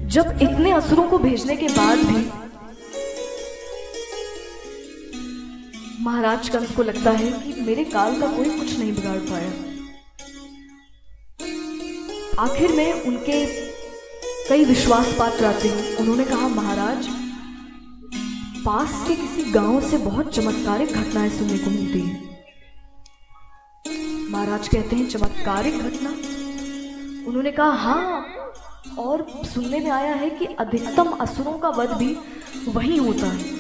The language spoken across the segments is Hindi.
जब इतने असुरों को भेजने के बाद भी महाराज कंस को लगता है कि मेरे काल का कोई कुछ नहीं बिगाड़ पाया। आखिर में उनके कई विश्वास पात्र आते हैं। उन्होंने कहा, महाराज, पास के किसी गांव से बहुत चमत्कारिक घटनाएं सुनने को मिलती है। महाराज कहते हैं, चमत्कारिक घटना? उन्होंने कहा, हाँ, और सुनने में आया है कि अधिकतम असुरों का वध भी वहीं होता है।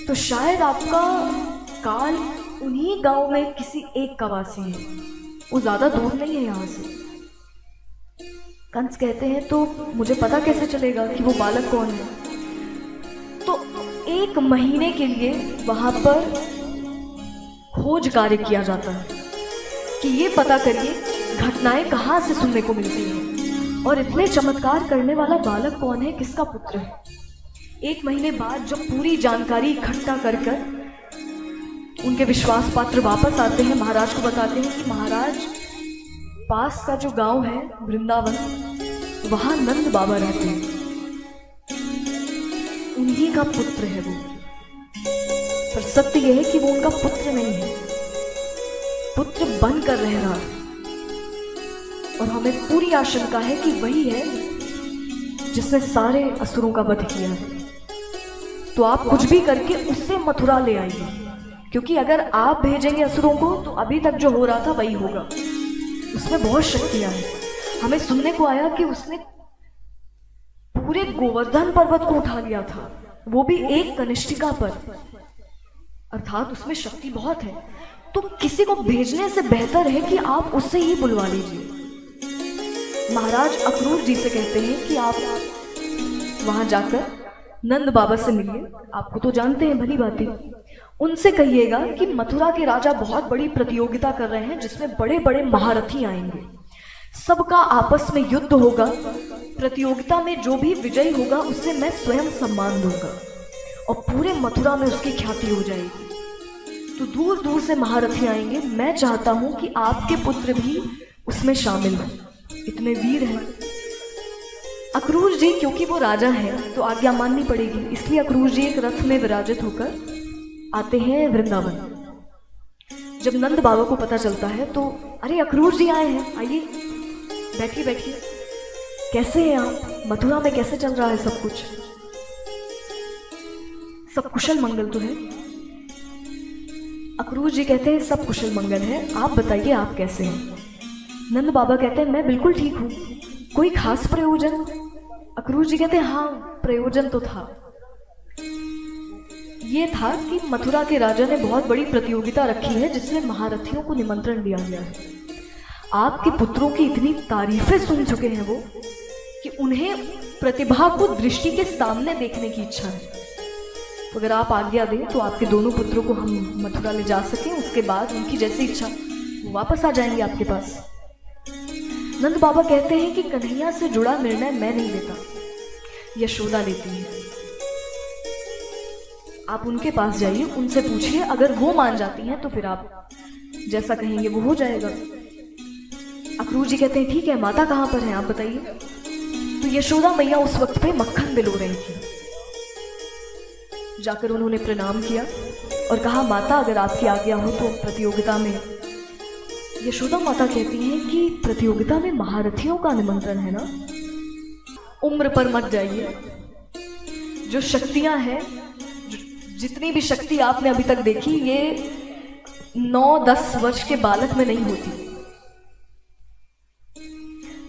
तो शायद आपका काल उन्हीं गांव में किसी एक का वासी है, वो ज्यादा दूर नहीं है यहां से। कंस कहते हैं, तो मुझे पता कैसे चलेगा कि वो बालक कौन है? तो 1 महीने के लिए वहां पर खोज कार्य किया जाता है कि ये पता करिए घटनाएं कहां से सुनने को मिलती हैं और इतने चमत्कार करने वाला बालक कौन है, किसका पुत्र है। 1 महीने बाद जब पूरी जानकारी इकट्ठा कर उनके विश्वास पात्र वापस आते हैं, महाराज को बताते हैं कि महाराज, पास का जो गांव है वृंदावन, वहां नंद बाबा रहते हैं, उन्हीं का पुत्र है वो। पर सत्य यह है कि वो उनका पुत्र नहीं है, पुत्र बनकर रह रहा है। और हमें पूरी आशंका है कि वही है जिसने सारे असुरों का वध किया है। तो आप कुछ भी करके उससे मथुरा ले आइए, क्योंकि अगर आप भेजेंगे असुरों को तो अभी तक जो हो रहा था वही होगा। उसमें बहुत शक्तियां हैं। हमें सुनने को आया कि उसने पूरे गोवर्धन पर्वत को उठा लिया था, वो भी एक कनिष्ठिका पर, अर्थात उसमें शक्ति बहुत है। तो किसी को भेजने से बेहतर है कि आप उससे ही बुलवा लीजिए। महाराज अक्रूर जी से कहते हैं कि आप वहां जाकर नंद बाबा से मिलिए, आपको तो जानते हैं भली भांति। उनसे कहिएगा कि मथुरा के राजा बहुत बड़ी प्रतियोगिता कर रहे हैं जिसमें बड़े बड़े महारथी आएंगे, सबका आपस में युद्ध होगा। प्रतियोगिता में जो भी विजयी होगा उससे मैं स्वयं सम्मान दूंगा और पूरे मथुरा में उसकी ख्याति हो जाएगी। तो दूर दूर से महारथी आएंगे। मैं चाहता हूं कि आपके पुत्र भी उसमें शामिल हो, इतने वीर हैं। अक्रूर जी, क्योंकि वो राजा हैं तो आज्ञा माननी पड़ेगी, इसलिए अक्रूर जी एक रथ में विराजित होकर आते हैं वृंदावन। जब नंद बाबा को पता चलता है तो, अरे अक्रूर जी आए हैं, आइए बैठिए बैठिए, कैसे हैं आप? मथुरा में कैसे चल रहा है सब कुछ? सब कुशल मंगल तो है? अक्रूर जी कहते हैं, सब कुशल मंगल है, आप बताइए आप कैसे हैं? नंद बाबा कहते हैं, मैं बिल्कुल ठीक हूं। कोई खास प्रयोजन? अक्रूर जी कहते हैं, हाँ, प्रयोजन तो था। ये था कि मथुरा के राजा ने बहुत बड़ी प्रतियोगिता रखी है जिसमें महारथियों को निमंत्रण दिया गया है। आपके पुत्रों की इतनी तारीफें सुन चुके हैं वो कि उन्हें प्रतिभा को दृष्टि के सामने देखने की इच्छा है। तो अगर आप आज्ञा दें तो आपके दोनों पुत्रों को हम मथुरा ले जा सकें, उसके बाद उनकी जैसी इच्छा वो वापस आ जाएंगे आपके पास। नंद बाबा कहते हैं कि कन्हैया से जुड़ा निर्णय मैं नहीं लेता, यशोदा लेती है। आप उनके पास जाइए, उनसे पूछिए, अगर वो मान जाती हैं तो फिर आप जैसा कहेंगे वो हो जाएगा। अक्रूर जी कहते हैं, ठीक है, माता कहाँ पर हैं आप बताइए। तो यशोदा मैया उस वक्त पे मक्खन बिलो रही थी। जाकर उन्होंने प्रणाम किया और कहा, माता अगर आपकी आज्ञा हो तो प्रतियोगिता में। यशोदा माता कहती हैं कि प्रतियोगिता में महारथियों का निमंत्रण है ना, उम्र पर मत जाइए। जो शक्तियां हैं, जितनी भी शक्ति आपने अभी तक देखी, ये 9-10 वर्ष के बालक में नहीं होती।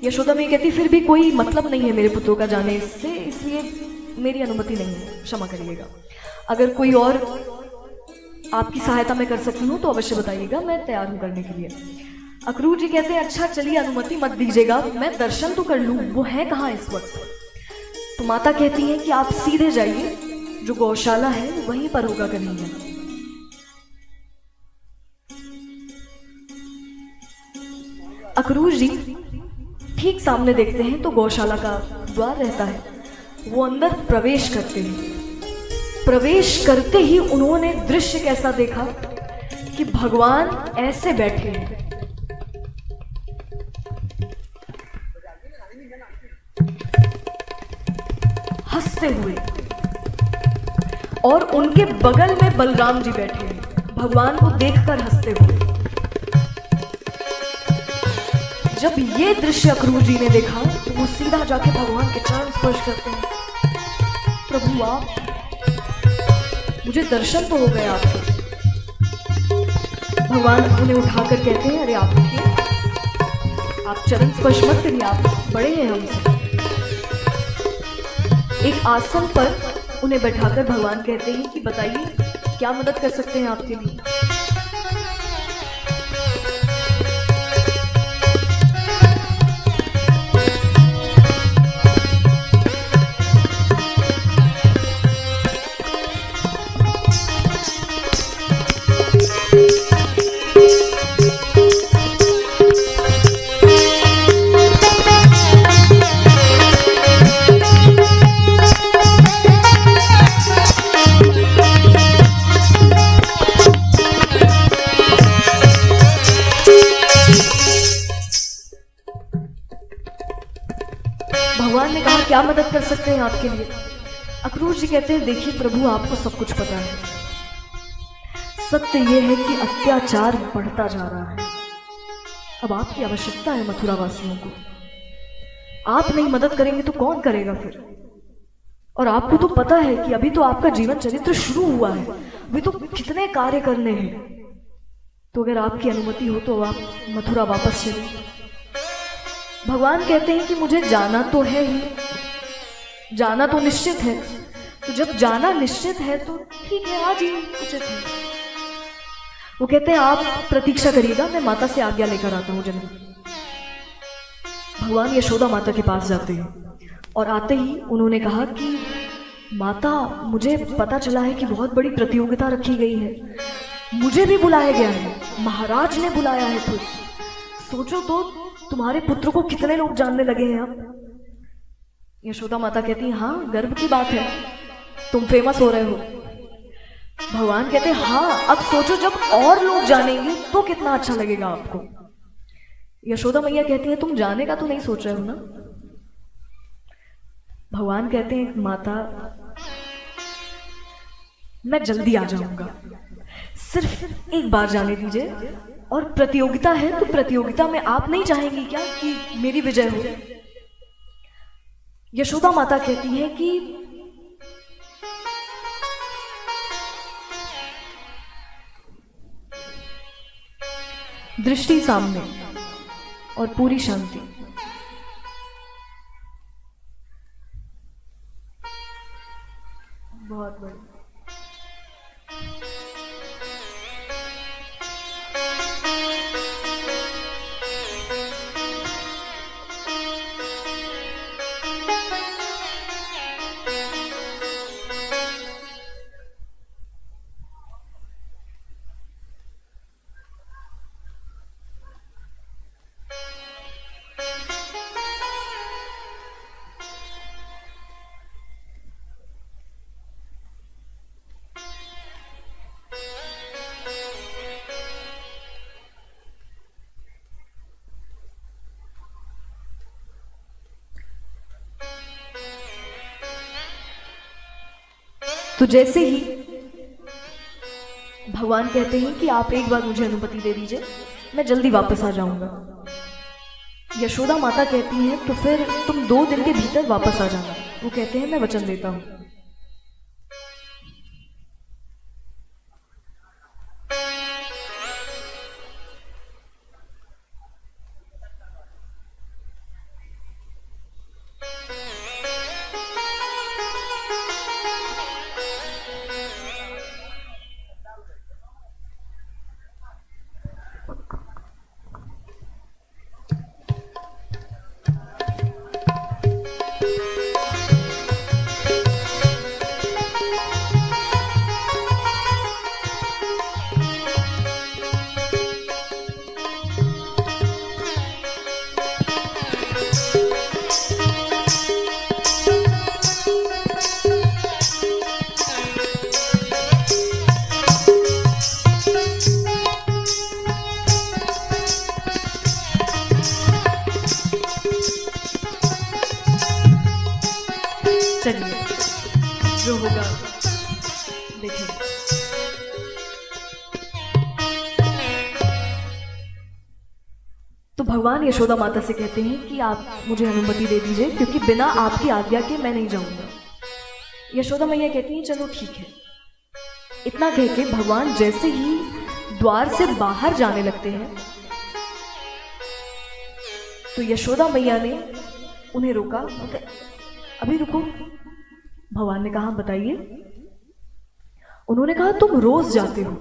यशोदा में कहती, फिर भी कोई मतलब नहीं है मेरे पुत्रों का जाने इससे, इसलिए मेरी अनुमति नहीं है, क्षमा करिएगा। अगर कोई और आपकी सहायता मैं कर सकती हूँ तो अवश्य बताइएगा, मैं तैयार हूँ करने के लिए। अक्रूर जी कहते हैं, अच्छा चलिए, अनुमति मत दीजिएगा, मैं दर्शन तो कर लूँ, वो है कहाँ इस वक्त? तो माता कहती हैं कि आप सीधे जाइए, जो गौशाला है वहीं पर होगा कन्हैया। अक्रूर जी ठीक सामने देखते हैं तो गौशाला का द्वार रहता है। वो अंदर प्रवेश करते हैं। प्रवेश करते ही उन्होंने दृश्य कैसा देखा कि भगवान ऐसे बैठे हैं। हंसते हुए, और उनके बगल में बलराम जी बैठे हैं भगवान को देखकर हंसते हुए। जब ये दृश्य अक्रूर जी ने देखा तो वो सीधा जाके भगवान के चरण स्पर्श करते हैं। प्रभु आप, मुझे दर्शन तो हो गए आपके। भगवान उन्हें उठाकर कहते हैं, अरे आप उठिए, आप चरण स्पर्श मत करिए, आप बड़े हैं हमसे। एक आसन पर उन्हें बैठाकर भगवान कहते हैं कि बताइए क्या मदद कर सकते हैं आपके लिए। भगवान ने कहा क्या मदद कर सकते हैं आपके लिए। अक्रूर जी कहते हैं, देखिए प्रभु आपको सब कुछ पता है, सत्य यह है कि अत्याचार बढ़ता जा रहा है। अब आपकी आवश्यकता है मथुरा वासियों को, आप नहीं मदद करेंगे तो कौन करेगा फिर। और आपको तो पता है कि अभी तो आपका जीवन चरित्र शुरू हुआ है, अभी तो कितने कार्य करने हैं। तो अगर आपकी अनुमति हो तो आप मथुरा वापस चलिए। भगवान कहते हैं कि मुझे जाना तो है ही, जाना तो निश्चित है, तो जब जाना निश्चित है तो ठीक है, आज ही उचित है। वो कहते हैं आप प्रतीक्षा करिएगा, मैं माता से आज्ञा लेकर आता हूं जल्दी। भगवान यशोदा माता के पास जाते हैं और आते ही उन्होंने कहा कि माता, मुझे पता चला है कि बहुत बड़ी प्रतियोगिता रखी गई है, मुझे भी बुलाया गया है, महाराज ने बुलाया है। खुद सोचो तो तुम्हारे पुत्र को कितने लोग जानने लगे हैं अब। यशोदा माता कहती है, हाँ गर्व की बात है, तुम फेमस हो रहे हो। भगवान कहते हैं, हाँ अब सोचो जब और लोग जानेंगे तो कितना अच्छा लगेगा आपको। यशोदा मैया कहती है, तुम जाने का तो नहीं सोच रहे हो ना। भगवान कहते हैं, माता मैं जल्दी आ जाऊंगा, सिर्फ एक बार जाने दीजिए। और प्रतियोगिता है तो प्रतियोगिता में आप नहीं चाहेंगी क्या कि मेरी विजय हो। यशोदा माता कहती है कि दृष्टि सामने और पूरी शांति। बहुत बढ़िया। तो जैसे ही भगवान कहते हैं कि आप एक बार मुझे अनुमति दे दीजिए, मैं जल्दी वापस आ जाऊंगा। यशोदा माता कहती हैं, तो फिर तुम 2 दिन के भीतर वापस आ जाना। वो कहते हैं, मैं वचन देता हूं। चलिए। जो होगा देखेंगे। तो भगवान यशोदा माता से कहते हैं कि आप मुझे अनुमति दे दीजिए, क्योंकि बिना आपकी आज्ञा के मैं नहीं जाऊंगा। यशोदा मैया कहती हैं चलो ठीक है। इतना कह के भगवान जैसे ही द्वार से बाहर जाने लगते हैं तो यशोदा मैया ने उन्हें रोका। अभी रुको। भगवान ने कहा बताइए। उन्होंने कहा तुम रोज जाते हो,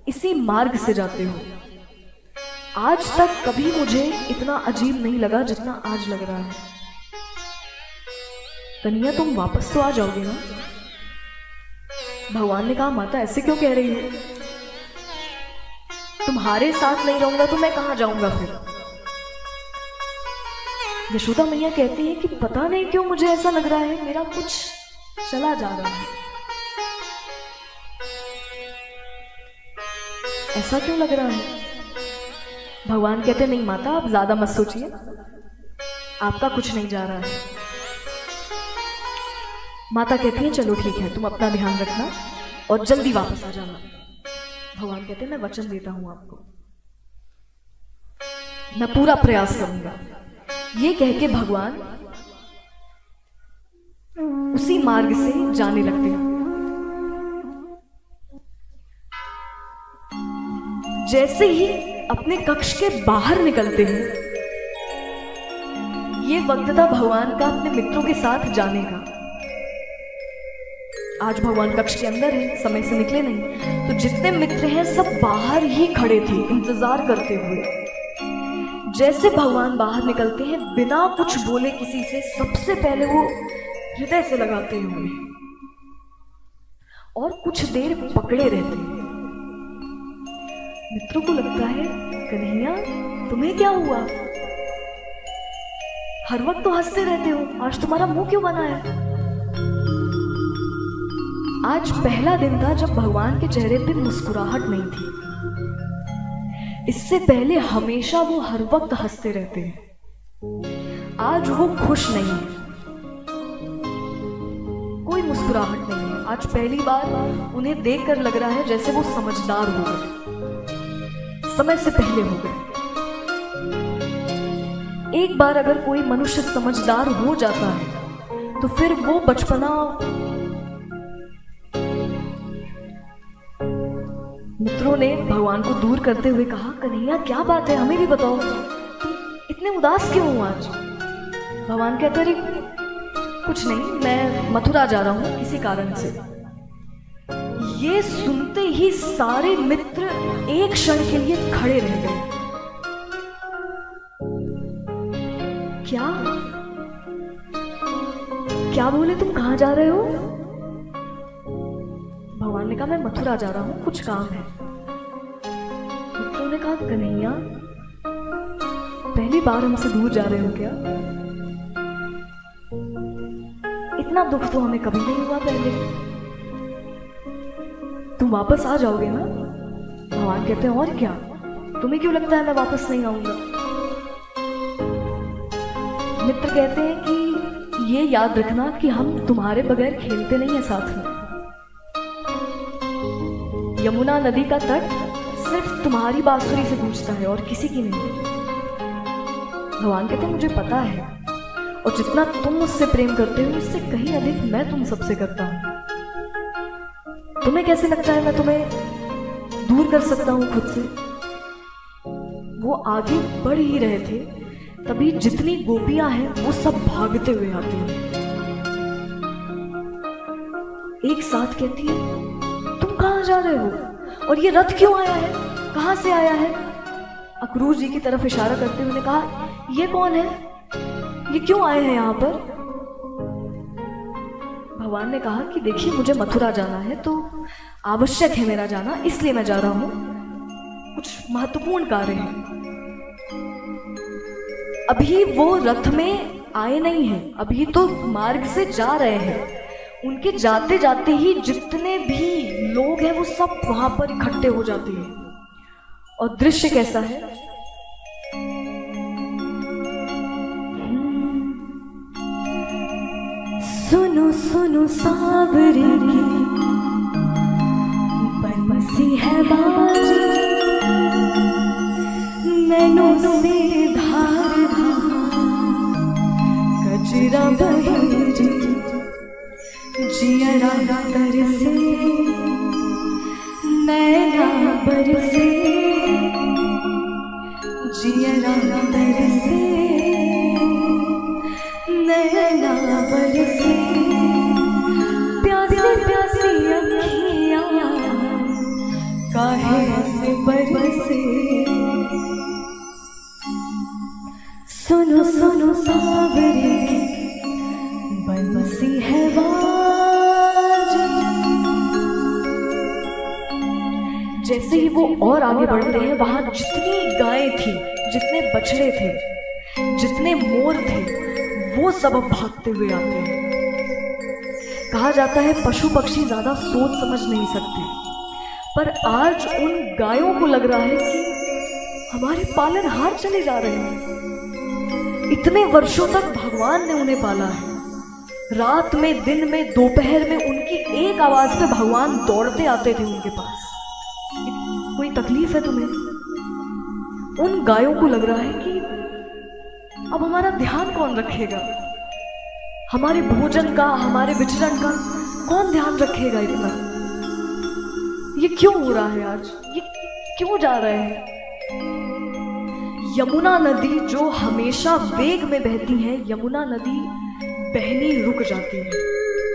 इसी मार्ग से जाते हो। आज तक कभी मुझे इतना अजीब नहीं लगा जितना आज लग रहा है। कन्हैया तुम वापस तो आ जाओगे ना? भगवान ने कहा माता ऐसे क्यों कह रही हो? तुम्हारे साथ नहीं रहूंगा तो मैं कहां जाऊंगा फिर? यशोदा मैया कहती है कि पता नहीं क्यों मुझे ऐसा लग रहा है, मेरा कुछ चला जा रहा है। ऐसा क्यों लग रहा है? भगवान कहते नहीं माता आप ज्यादा मत सोचिए, आपका कुछ नहीं जा रहा है। माता कहती है चलो ठीक है, तुम अपना ध्यान रखना और जल्दी वापस आ जाना। भगवान कहते हैं मैं वचन देता हूं आपको, मैं पूरा प्रयास करूंगा। ये कह के भगवान उसी मार्ग से जाने लगते हैं। जैसे ही अपने कक्ष के बाहर निकलते हैं, ये वक्त था भगवान का अपने मित्रों के साथ जाने का। आज भगवान कक्ष के अंदर है, समय से निकले नहीं, तो जितने मित्र हैं सब बाहर ही खड़े थे इंतजार करते हुए। जैसे भगवान बाहर निकलते हैं बिना कुछ बोले किसी से, सबसे पहले वो हृदय से लगाते हैं उन्हें और कुछ देर पकड़े रहते हैं। मित्रों को लगता है कन्हैया तुम्हें क्या हुआ? हर वक्त तो हंसते रहते हो, आज तुम्हारा मुंह क्यों बना है? आज पहला दिन था जब भगवान के चेहरे पे मुस्कुराहट नहीं थी। इससे पहले हमेशा वो हर वक्त हंसते रहते हैं। आज वो खुश नहीं है, कोई मुस्कुराहट नहीं है। आज पहली बार उन्हें देखकर लग रहा है जैसे वो समझदार हो गए, समय से पहले हो गए। एक बार अगर कोई मनुष्य समझदार हो जाता है तो फिर वो बचपना मित्रों ने भगवान को दूर करते हुए कहा कन्हैया क्या बात है, हमें भी बताओ, तुम इतने उदास क्यों हो आज? भगवान कहते अरे कुछ नहीं, मैं मथुरा जा रहा हूं किसी कारण से। ये सुनते ही सारे मित्र एक क्षण के लिए खड़े रह गए। क्या बोले तुम, कहां जा रहे हो? भगवान ने कहा मैं मथुरा जा रहा हूं, कुछ काम है। मित्रों ने कहा कन्हैया पहली बार हमसे दूर जा रहे हो क्या? इतना दुख तो हमें कभी नहीं हुआ पहले, तुम वापस आ जाओगे ना? भगवान कहते हैं और क्या, तुम्हें क्यों लगता है मैं वापस नहीं आऊंगा? मित्र कहते हैं कि ये याद रखना कि हम तुम्हारे बगैर खेलते नहीं है साथ में। यमुना नदी का तट सिर्फ तुम्हारी बांसुरी से गूंजता है और किसी की नहीं। भगवान कहते हैं मुझे पता है, और जितना तुम मुझसे प्रेम करते हो उससे कहीं अधिक मैं तुम सबसे करता हूं। तुम्हें कैसे लगता है मैं तुम्हें दूर कर सकता हूं खुद से? वो आगे बढ़ ही रहे थे, तभी जितनी गोपियां हैं वो सब भागते हुए आती हैं। एक साथ कहती है तुम कहां जा रहे हो, और ये रथ क्यों आया है, कहां से आया है? अक्रूर जी की तरफ इशारा करते हुए ने कहा ये कौन है, ये क्यों आए हैं यहाँ पर? भगवान ने कहा कि देखिए मुझे मथुरा जाना है तो आवश्यक है मेरा जाना, इसलिए मैं जा रहा हूं, कुछ महत्वपूर्ण कार्य है। अभी वो रथ में आए नहीं हैं, अभी तो मार्ग से जा रहे हैं। उनके जाते जाते ही जितने भी लोग हैं वो सब वहां पर इकट्ठे हो जाते हैं। और दृश्य कैसा है? सुनो सुनो सावरे की बंसी है बाजी, नैनों से धार धार कजरा बहेरी, जियरा तरसे नैना बरसे, जियरा तरसे नैना बरसे, प्यासी प्यासी अखियाँ काहे से बरसे। सुनो सुनो सावरे बंसी है बाजी। जैसे ही वो और आगे बढ़ते हैं, वहां जितनी गायें थी, जितने बछड़े थे, जितने मोर थे, वो सब अब भागते हुए आते हैं। कहा जाता है पशु पक्षी ज्यादा सोच समझ नहीं सकते, पर आज उन गायों को लग रहा है कि हमारे पालनहार चले जा रहे हैं। इतने वर्षों तक भगवान ने उन्हें पाला है। रात में, दिन में, दोपहर में उनकी एक आवाज पे भगवान दौड़ते आते थे उनके पास। कोई तकलीफ है तुम्हें? उन गायों को लग रहा है कि अब हमारा ध्यान कौन रखेगा, हमारे भोजन का, हमारे विचरण का कौन ध्यान रखेगा? इतना ये क्यों हो रहा है आज? ये क्यों जा रहे हैं? यमुना नदी जो हमेशा वेग में बहती है, यमुना नदी बहनी रुक जाती है,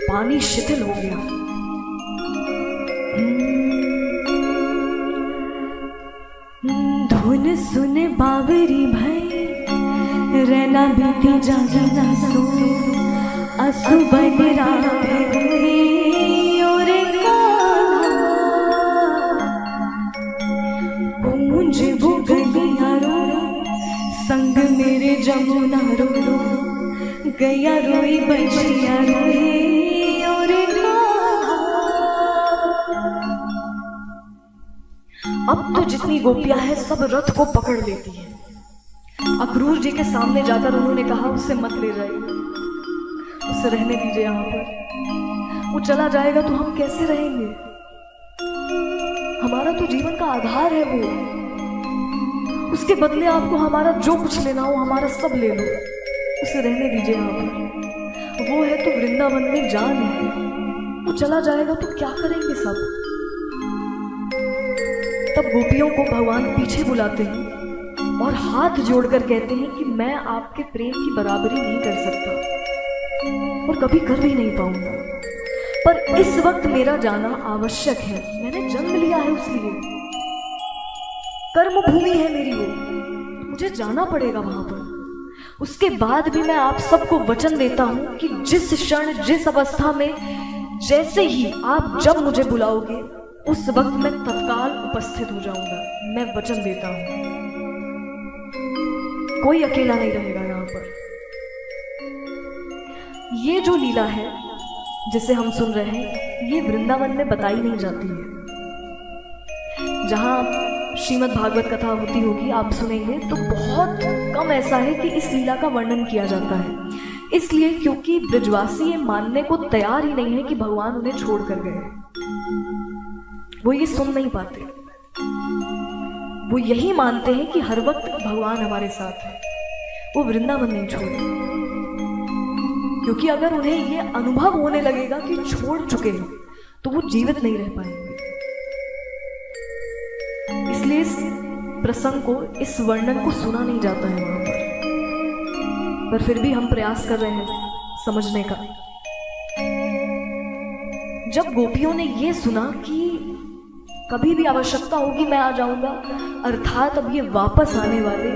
पानी शिथिल हो गया। धुन सुन बावरी भई, रहना बीती जाना सो, असु बन राते हुई और गूंज वो गलियां रो, संग मेरे जमुना रो रो, गया रोई बचिया रोई और अब तो जितनी गोपियां हैं सब रथ को पकड़ लेती हैं। अक्रूर जी के सामने जाकर उन्होंने कहा उससे मत ले जाइए, उसे रहने दीजिए यहाँ पर। वो चला जाएगा तो हम कैसे रहेंगे? हमारा तो जीवन का आधार है वो। उसके बदले आपको हमारा जो कुछ लेना हो हमारा सब ले लो, उसे रहने दीजिए यहाँ पर। वो है तो वृंदावन में जान है, वो चला जाएगा तो क्या करेंगे सब? तब गोपियों को भगवान पीछे बुलाते हैं और हाथ जोड़कर कहते हैं कि मैं आपके प्रेम की बराबरी नहीं कर सकता और कभी कर भी नहीं पाऊंगा, पर इस वक्त मेरा जाना आवश्यक है। मैंने जन्म लिया है उस लिए, कर्म भूमि है मेरी वो, मुझे जाना पड़ेगा वहां पर। उसके बाद भी मैं आप सबको वचन देता हूं कि जिस क्षण, जिस अवस्था में, जैसे ही आप जब मुझे बुलाओगे उस वक्त मैं तत्काल उपस्थित हो जाऊंगा। मैं वचन देता हूं, कोई अकेला नहीं रहेगा यहां पर। ये जो लीला है जिसे हम सुन रहे हैं, ये वृंदावन में बताई नहीं जाती है। जहां श्रीमद् भागवत कथा होती होगी, आप सुनेंगे तो बहुत कम ऐसा है कि इस लीला का वर्णन किया जाता है। इसलिए क्योंकि ब्रजवासी ये मानने को तैयार ही नहीं है कि भगवान उन्हें छोड़ कर गए। वो ये सुन नहीं पाते, वो यही मानते हैं कि हर वक्त भगवान हमारे साथ है, वो वृंदावन नहीं छोड़े। क्योंकि अगर उन्हें ये अनुभव होने लगेगा कि छोड़ चुके हैं तो वो जीवित नहीं रह पाएंगे। इसलिए इस प्रसंग को, इस वर्णन को सुना नहीं जाता है वहां पर फिर भी हम प्रयास कर रहे हैं समझने का। जब गोपियों ने ये सुना कि कभी भी आवश्यकता होगी मैं आ जाऊंगा, अर्थात अब ये वापस आने वाले,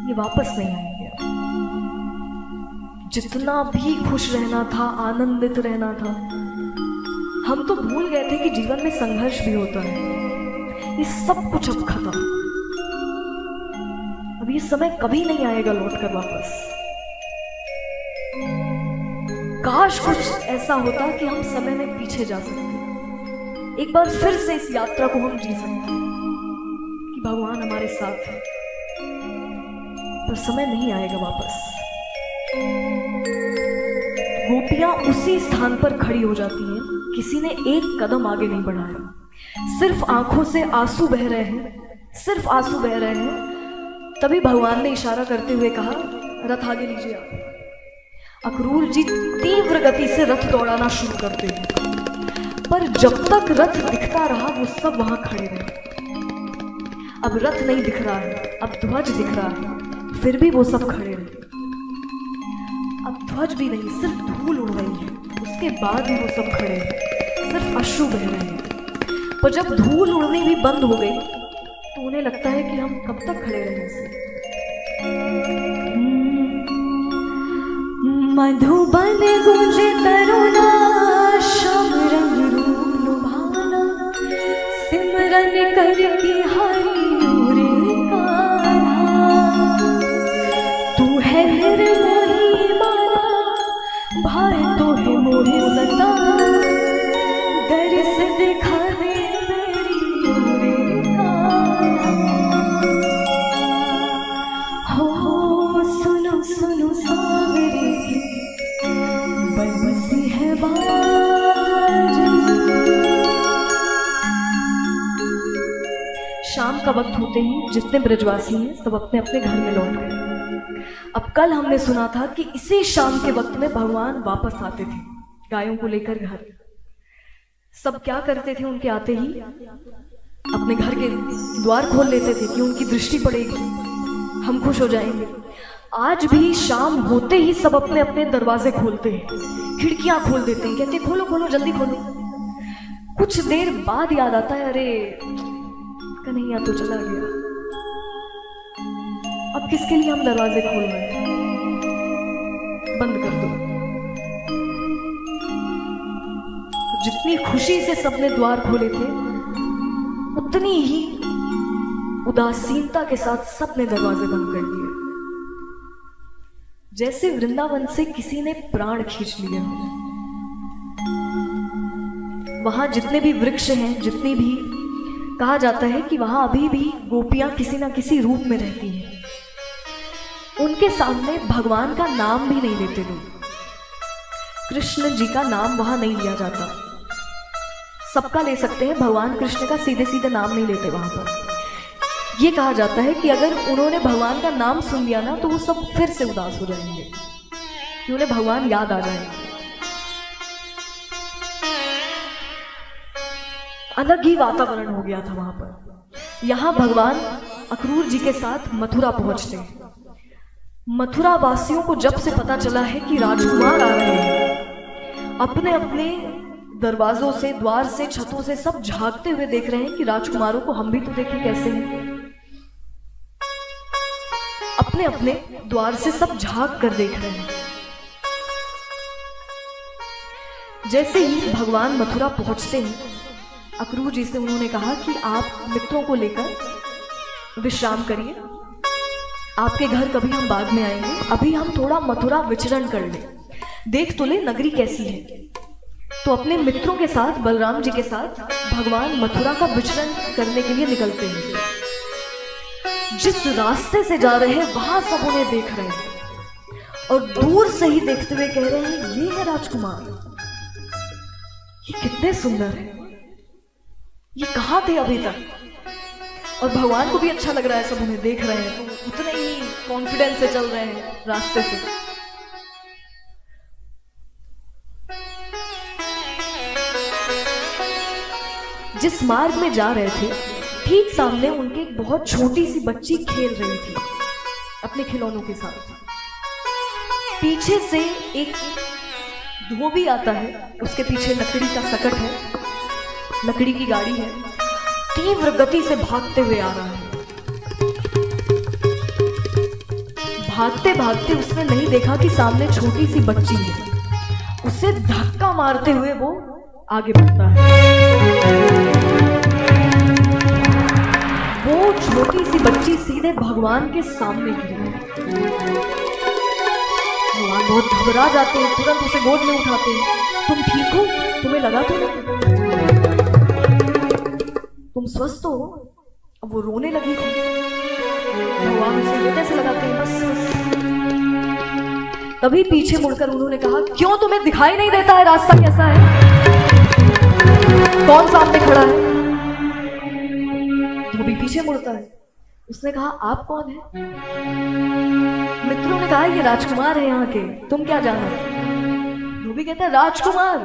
ये वापस नहीं आएंगे। जितना भी खुश रहना था, आनंदित रहना था, हम तो भूल गए थे कि जीवन में संघर्ष भी होता है। ये सब कुछ अब खत्म, अब ये समय कभी नहीं आएगा लौटकर वापस। काश कुछ ऐसा होता कि हम समय में पीछे जा सकते, एक बार फिर से इस यात्रा को हम जी सकते कि भगवान हमारे साथ है, पर समय नहीं आएगा वापस। गोपियां उसी स्थान पर खड़ी हो जाती हैं, किसी ने एक कदम आगे नहीं बढ़ाया, सिर्फ आंखों से आंसू बह रहे हैं, सिर्फ आंसू बह रहे हैं। तभी भगवान ने इशारा करते हुए कहा, रथ आगे लीजिए आप। अक्रूर जी तीव्र गति से रथ दौड़ाना शुरू करते हैं, पर जब तक रथ दिखता रहा वो सब वहां खड़े रहे। अब रथ नहीं दिख रहा है, अब ध्वज दिख रहा है, फिर भी वो सब खड़े रहे। अब ध्वज भी नहीं, सिर्फ धूल उड़ रही है, उसके बाद भी वो सब खड़े हैं, सिर्फ अश्रु बह रहे हैं। पर जब धूल उड़नी भी बंद हो गई तो उन्हें लगता है कि हम कब तक खड़े रहें ऐसे। मधुबन गूंजे तरुणा, श्याम रंग रूप लुभाना, सिमरन करके हरि रे कान्हा। तू है निर्मोही माला, भाई तो है मोहे सता, दर्श दिखा दे मेरी रे कान्हा। हो सुनो सुनो सावरे की बंसी है बाज। शाम का वक्त होते ही जितने ब्रजवासी हैं सब अपने अपने घर में लौट गए। अब कल हमने सुना था कि इसी शाम के वक्त में भगवान वापस आते थे गायों को लेकर घर। सब क्या करते थे, उनके आते ही अपने घर के द्वार खोल लेते थे कि उनकी दृष्टि पड़ेगी, हम खुश हो जाएंगे। आज भी शाम होते ही सब अपने अपने दरवाजे खोलते हैं, खिड़कियां खोल देते हैं, कहते हैं खोलो खोलो जल्दी खोलो। कुछ देर बाद याद आता है, अरे कन्हैया तो चला गया, अब किसके लिए हम दरवाजे खोल रहे हैं, बंद कर दो। जितनी खुशी से सबने द्वार खोले थे उतनी ही उदासीनता के साथ सबने दरवाजे बंद कर दिए, जैसे वृंदावन से किसी ने प्राण खींच लिए हो। वहां जितने भी वृक्ष हैं, जितनी भी कहा जाता है कि वहां अभी भी गोपियां किसी ना किसी रूप में रहती हैं, उनके सामने भगवान का नाम भी नहीं लेते लोग, कृष्ण जी का नाम वहां नहीं लिया जाता। सबका ले सकते हैं, भगवान कृष्ण का सीधे सीधे नाम नहीं लेते वहां पर। ये कहा जाता है कि अगर उन्होंने भगवान का नाम सुन लिया ना तो वो सब फिर से उदास हो जाएंगे, कि उन्हें भगवान याद आ जाएंगे। अलग ही वातावरण हो गया था वहां पर। यहां भगवान अक्रूर जी के साथ मथुरा पहुंचते हैं। मथुरा वासियों को जब से पता चला है कि राजकुमार आ रहे हैं, अपने अपने दरवाजों से, द्वार से, छतों से सब झांकते हुए देख रहे हैं कि राजकुमारों को हम भी तो देखें कैसे हैं। अपने अपने द्वार से सब झांक कर देख रहे हैं। जैसे ही भगवान मथुरा पहुंचते हैं, अक्रूर जी से उन्होंने कहा कि आप मित्रों को लेकर विश्राम करिए, आपके घर कभी हम बाद में आएंगे, अभी हम थोड़ा मथुरा विचरण कर ले, देख तो ले नगरी कैसी है। तो अपने मित्रों के साथ, बलराम जी के साथ भगवान मथुरा का विचरण करने के लिए निकलते हैं। जिस रास्ते से जा रहे हैं वहां सब उन्हें देख रहे हैं और दूर से ही देखते हुए कह रहे हैं, ये है राजकुमार, ये कितने सुंदर है, ये कहां थे अभी तक। और भगवान को भी अच्छा लग रहा है, सब उन्हें देख रहे हैं, तो उतने ही कॉन्फिडेंस से चल रहे हैं रास्ते से। जिस मार्ग में जा रहे थे ठीक सामने उनके एक बहुत छोटी सी बच्ची खेल रही थी अपने खिलौनों के साथ। पीछे से एक धोबी आता है, उसके पीछे लकड़ी का सकट है, लकड़ी की गाड़ी है, तीव्र गति से भागते हुए आ रहा है। भागते भागते उसने नहीं देखा कि सामने छोटी सी बच्ची है, उसे धक्का मारते हुए वो आगे बढ़ता है। वो छोटी सी बच्ची सीधे भगवान के सामने गिरी। भगवान बहुत घबरा जाते हैं, तुरंत उसे गोद में उठाते हैं। तुम ठीक हो? तुम्हें लगा तो नहीं? तुम स्वस्थ हो? अब वो रोने लगी थी। भगवान उसे हृदय से लगाते हैं, बस तभी पीछे मुड़कर उन्होंने कहा, क्यों तुम्हें दिखाई नहीं देता है रास्ता कैसा है? कौन सामने खड़ा है? धोबी पीछे मुड़ता है। उसने कहा, आप कौन है? मित्रों ने कहा, ये राजकुमार है यहाँ के, तुम क्या जानो? धोबी कहता है, राजकुमार?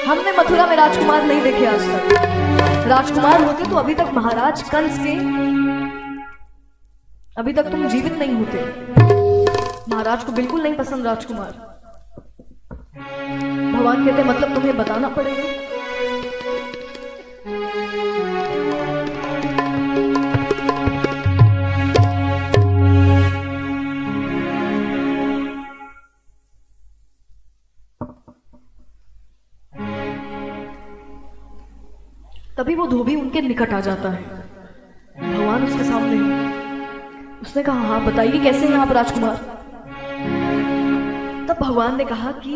हमने मथुरा में राजकुमार नहीं देखे आज तक। राजकुमार होते तो अभी तक महाराज कंस के, अभी तक तुम जीवित नहीं होते। महाराज को बिल्कुल नहीं पसंद राजकुमार। भगवान कहते, मतलब तुम्हें बताना पड़ेगा। तभी वो धोबी उनके निकट आ जाता है। भगवान उसके सामने। उसने कहा, हाँ बताइए कैसे हैं आप राजकुमार? तब भगवान ने कहा कि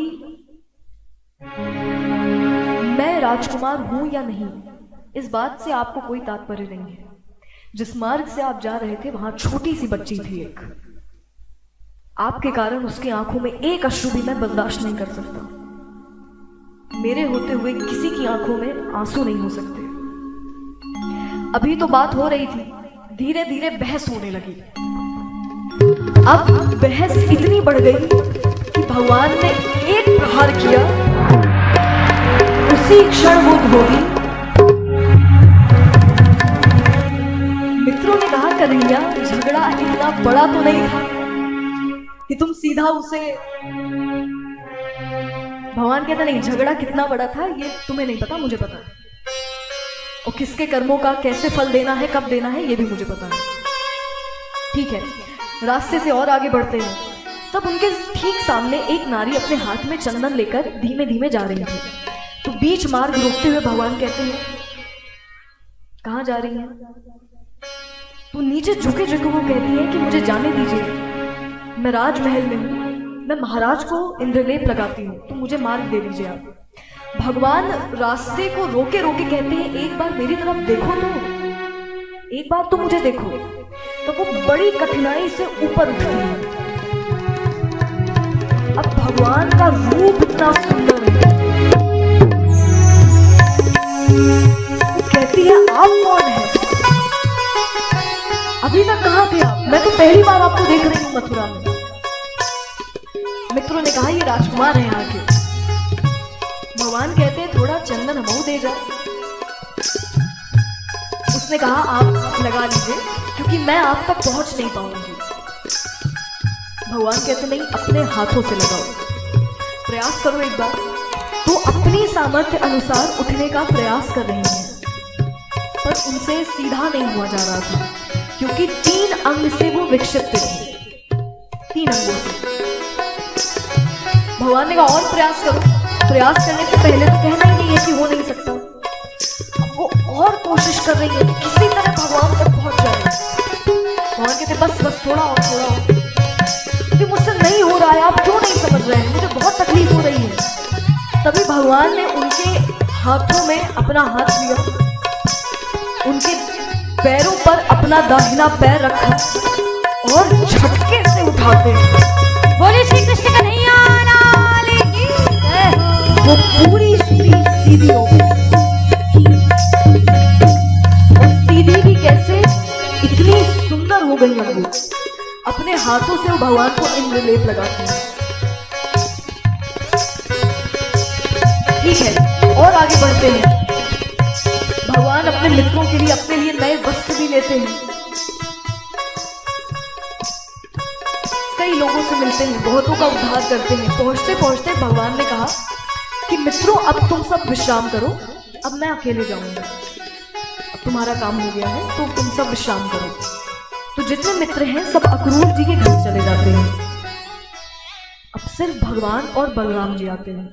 मैं राजकुमार हूं या नहीं, इस बात से आपको कोई तात्पर्य नहीं है। जिस मार्ग से आप जा रहे थे वहां छोटी सी बच्ची थी एक, आपके कारण उसकी आंखों में एक अश्रु भी मैं बर्दाश्त नहीं कर सकता। मेरे होते हुए किसी की आंखों में आंसू नहीं हो सकते। अभी तो बात हो रही थी, धीरे धीरे बहस होने लगी। अब बहस इतनी बढ़ गई कि भगवान ने एक प्रहार किया, उसी क्षण वो धोबी। मित्रों ने कहा, कन्हैया झगड़ा इतना बड़ा तो नहीं था कि तुम सीधा उसे। भगवान कहता, नहीं, झगड़ा कितना बड़ा था ये तुम्हें नहीं पता, मुझे पता है। और किसके कर्मों का कैसे फल देना है, कब देना है, ये भी मुझे पता है। ठीक है, रास्ते से और आगे बढ़ते हैं। तब उनके ठीक सामने एक नारी अपने हाथ में चंदन लेकर धीमे धीमे जा रही थी। तो बीच मार्ग रोकते हुए भगवान कहते हैं, कहाँ जा रही है? तो नीचे झुके झुके वो कहती है कि मुझे जाने दीजिए, मैं राजमहल में हूँ, मैं महाराज को इंद्रलेप लगाती हूँ, तो मुझे मार्ग दे दीजिए आप। भगवान रास्ते को रोके रोके कहते हैं, एक बार मेरी तरफ देखो तो, एक बार तो मुझे देखो। तो वो बड़ी कठिनाई से ऊपर उठती है। अब भगवान का रूप इतना सुंदर है। वो कहती है, आप कौन है? अभी तक कहाँ थे आप? मैं तो पहली बार आपको देख रही हूँ मथुरा में। मित्रों ने कहा, ये राजकुमार है यहाँ के। भगवान कहते हैं, थोड़ा चंदन हमऊ दे जा। उसने कहा, आप लगा लीजिए क्योंकि मैं आप तक पहुंच नहीं पाऊंगी। भगवान कहते, नहीं, अपने हाथों से लगाओ, प्रयास करो एक बार। तो अपनी सामर्थ्य अनुसार उठने का प्रयास कर रही हैं, पर उनसे सीधा नहीं हुआ जा रहा था क्योंकि 3 अंग से वो विक्षिप्त थी, 3 अंगों से। भगवान ने कहा, और प्रयास करो। प्रयास करने से पहले तो कहना ही नहीं है कि हो नहीं सकता। वो और कोशिश कर रही है, किसी तरह भगवान तक पहुंच जा रही है। भगवान कहते, बस बस थोड़ा और, थोड़ा और, क्योंकि मुझसे नहीं हो रहा है, आप क्यों नहीं समझ रहे हैं, मुझे बहुत तकलीफ हो रही है। तभी भगवान ने उनके हाथों में अपना हाथ लिया, उनके पैरों पर अपना दाहिना पैर रखा और झटके से उठाते हैं। बोले श्री कृष्ण कन्हैया लाल की जय हो। वो पूरी सीधी हो गई। और सीधी भी कैसे, इतनी सुंदर हो गई है वो। अपने हाथों से वो भगवान को इंद्रलेप लगाती है। ठीक है, और आगे बढ़ते हैं। भगवान अपने मित्रों के लिए, अपने लिए नए वस्त्र भी लेते हैं। कई लोगों से मिलते हैं, बहुतों का उद्धार करते हैं। पहुंचते पहुंचते भगवान ने कहा कि मित्रों, अब तुम सब विश्राम करो, अब मैं अकेले जाऊंगा, अब तुम्हारा काम हो गया है, तो तुम सब विश्राम करो। तो जितने मित्र हैं सब अक्रूर जी के घर चले जाते हैं। अब सिर्फ भगवान और बलराम जी आते हैं।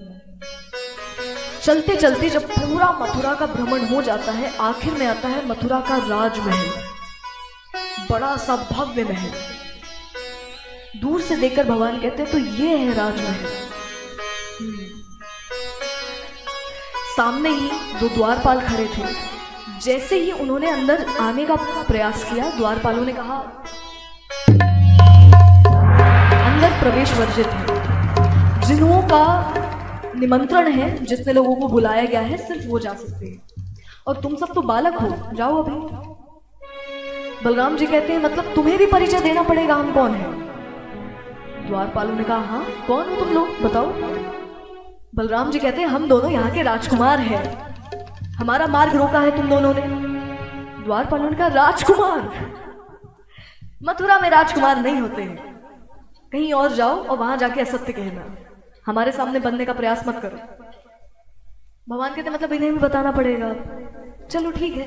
चलते चलते जब पूरा मथुरा का भ्रमण हो जाता है, आखिर में आता है मथुरा का राजमहल, बड़ा सा भव्य महल। दूर से देखकर भगवान कहते हैं, तो ये है राजमहल। सामने ही 2 द्वारपाल खड़े थे। जैसे ही उन्होंने अंदर आने का प्रयास किया, द्वारपालों ने कहा, अंदर प्रवेश वर्जित है। जिन्हों का निमंत्रण है, जितने लोगों को बुलाया गया है, सिर्फ वो जा सकते हैं। और तुम सब तो बालक हो, जाओ अभी। बलराम जी कहते हैं मतलब तुम्हें भी परिचय देना पड़ेगा, हम कौन है? द्वारपालों ने कहा हाँ, कौन हो तुम लोग, बताओ। बलराम जी कहते हैं हम दोनों यहाँ के राजकुमार हैं, हमारा मार्ग रोका है तुम दोनों ने। द्वारपालों ने कहा राजकुमार? मथुरा में राजकुमार नहीं होते हैं, कहीं और जाओ और वहां जाके असत्य कहना, हमारे सामने बनने का प्रयास मत करो। भगवान कहते मतलब इन्हें भी बताना पड़ेगा। चलो ठीक है।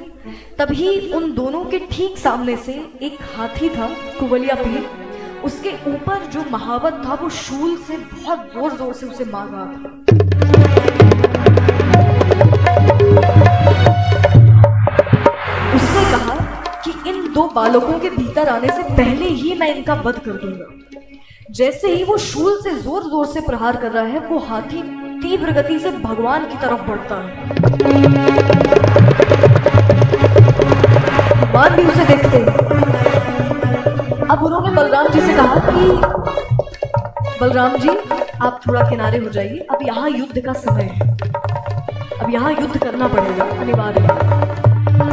तभी उन दोनों के ठीक सामने से एक हाथी था, कुवलिया पीठ, उसके ऊपर जो महावत था वो शूल से बहुत जोर जोर से उसे मार रहा था। उसने कहा कि इन दो बालकों के भीतर आने से पहले ही मैं इनका वध कर दूंगा। जैसे ही वो शूल से जोर जोर से प्रहार कर रहा है, वो हाथी तीव्र गति से भगवान की तरफ बढ़ता है। भगवान भी उसे देखते हैं। अब उन्होंने बलराम जी से कहा कि बलराम जी आप थोड़ा किनारे हो जाइए, अब यहाँ युद्ध का समय है, अब यहाँ युद्ध करना पड़ेगा अनिवार्य है।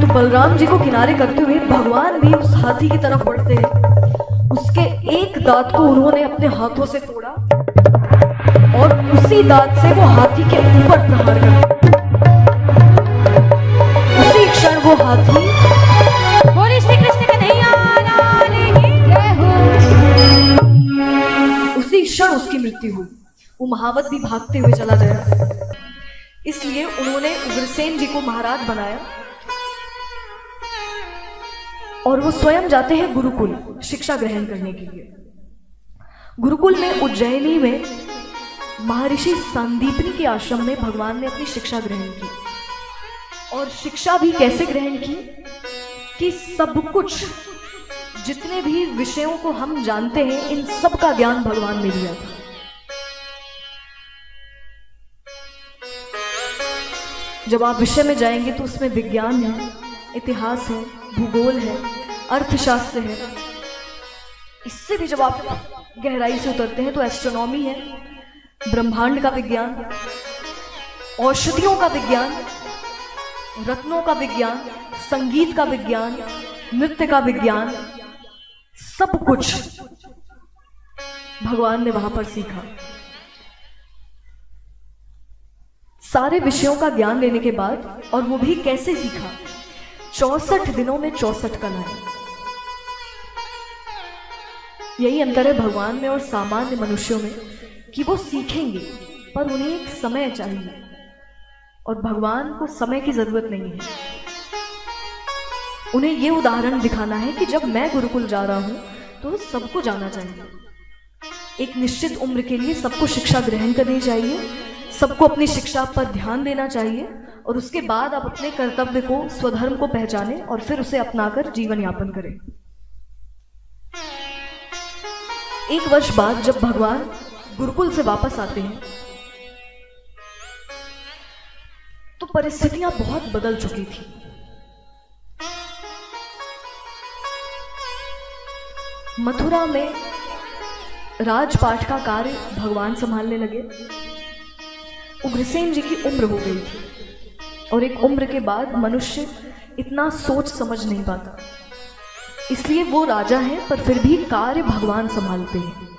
तो बलराम जी को किनारे करते हुए भगवान भी उस हाथी की तरफ बढ़ते हैं। उसके एक दांत को उन्होंने अपने हाथों से तोड़ा और उसी दांत से वो हाथी के ऊपर प्रहार कर उसी क्षण वो हाथी बोले श्री कृष्ण कन्हैया लाल की जय हो। उसी क्षण उसकी मृत्यु हुई। वो महावत भी भागते हुए चला गया। इसलिए उन्होंने उग्रसेन जी को महाराज बनाया और वो स्वयं जाते हैं गुरुकुल शिक्षा ग्रहण करने के लिए। गुरुकुल में उज्जैनी में महर्षि संदीपनी के आश्रम में भगवान ने अपनी शिक्षा ग्रहण की। और शिक्षा भी कैसे ग्रहण की कि सब कुछ, जितने भी विषयों को हम जानते हैं, इन सब का ज्ञान भगवान ने दिया था। जब आप विषय में जाएंगे तो उसमें विज्ञान है, इतिहास है, भूगोल है, अर्थशास्त्र है। इससे भी जब आप गहराई से उतरते हैं तो एस्ट्रोनॉमी है, ब्रह्मांड का विज्ञान, औषधियों का विज्ञान, रत्नों का विज्ञान, संगीत का विज्ञान, नृत्य का विज्ञान, सब कुछ भगवान ने वहां पर सीखा। सारे विषयों का ज्ञान लेने के बाद, और वो भी कैसे सीखा, 64 दिनों में 64 कलाएं। यही अंतर है भगवान में और सामान्य मनुष्यों में कि वो सीखेंगे पर उन्हें एक समय चाहिए, और भगवान को समय की जरूरत नहीं है। उन्हें ये उदाहरण दिखाना है कि जब मैं गुरुकुल जा रहा हूं तो सबको जाना चाहिए। एक निश्चित उम्र के लिए सबको शिक्षा ग्रहण करनी चाहिए, सबको अपनी शिक्षा पर ध्यान देना चाहिए, और उसके बाद आप अपने कर्तव्य को, स्वधर्म को पहचानें और फिर उसे अपनाकर जीवन यापन करें। एक वर्ष बाद जब भगवान गुरुकुल से वापस आते हैं तो परिस्थितियां बहुत बदल चुकी थी। मथुरा में राजपाट का कार्य भगवान संभालने लगे। उग्रसेन जी की उम्र हो गई थी, और एक उम्र के बाद मनुष्य इतना सोच समझ नहीं पाता, इसलिए वो राजा हैं पर फिर भी कार्य भगवान संभालते हैं।